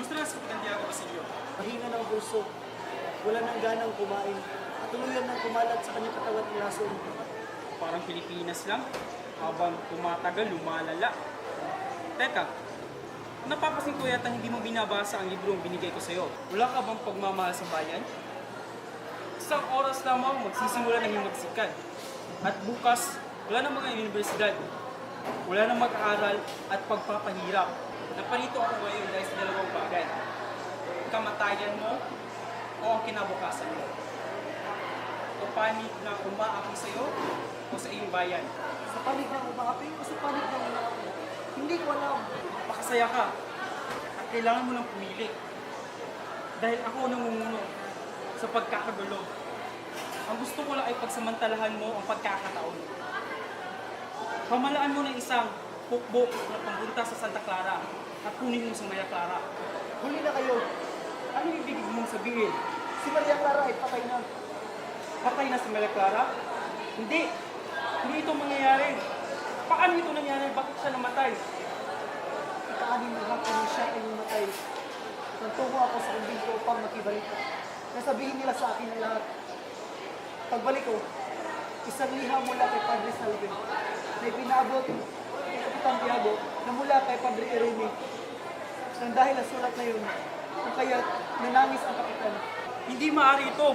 Kamusta na si Santiago Basilio? Mahina ng puso, wala nang ganang kumain, at tuluyan ng kumalat sa kanyang katawan ng lason. Parang Pilipinas lang, habang tumatagal, lumalala. Teka, napapasin ko yata hindi mo binabasa ang librong binigay ko sa'yo. Wala ka bang pagmamahal sa bayan? Isang oras lamang magsisimula ng himagsikan. At bukas, wala na mga universidad. Wala na mag-aaral at pagpapahirap. Naparito ako ngayon dahil sa dalawang bagay. Kamatayan mo o ang kinabukasan mo. O panig na umaapi sa'yo o sa iyong bayan. Sa panig ng umaapi o sa panig ng umaapi? Hindi ko alam. Makasaya ka at kailangan mo lang pumili. Dahil ako ang namumuno sa pagkakagulo. Ang gusto ko lang ay pagsamantalahan mo ang pagkakataon. Pamalaan mo ng isang pukbok na pambunta sa Santa Clara at kunin mo sa Maria Clara. Huli na kayo. Ano yung ibig mong sabihin? Si Maria Clara ay patay na. Patay na si Maria Clara? Hindi! Hindi ito mangyayari. Paano ito nangyari? Bakit siya namatay? Ika-anim ng hapon na siya ay namatay. Nagtungo ako sa kumbinto upang makibalik. Nasabihin nila sa akin ang lahat. Pagbalik ko, isang liha mula kay Padre Salve na ipinaabot kay Kapitan Tiago na mula kay Padre Irene. Nang dahil ang sulat na yun, kung kaya't nanangis ang kapitan. Hindi maaari ito.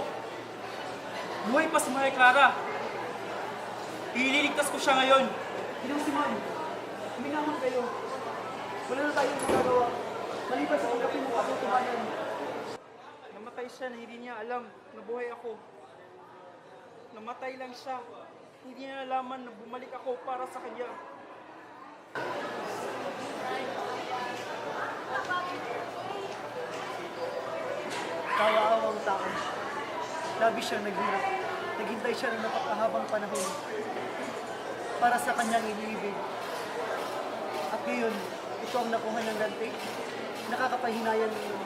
Buhay pa si Maria Clara. Ililigtas ko siya ngayon. Ginong Simon, huminahon kayo. Wala na tayong magagawa. Maliban sa ulapin ng katotohanan. Namatay siya na hindi niya alam na buhay ako. Namatay lang siya. Hindi niya nalaman na bumalik ako para sa kanya. Kawaawang tao. Labi siyang naghirap. Naghintay siya ng napakahabang panahon para sa kanyang iniibig. At ngayon, ito ang nakuha ng ganti. Nakakapahinayan ng iyong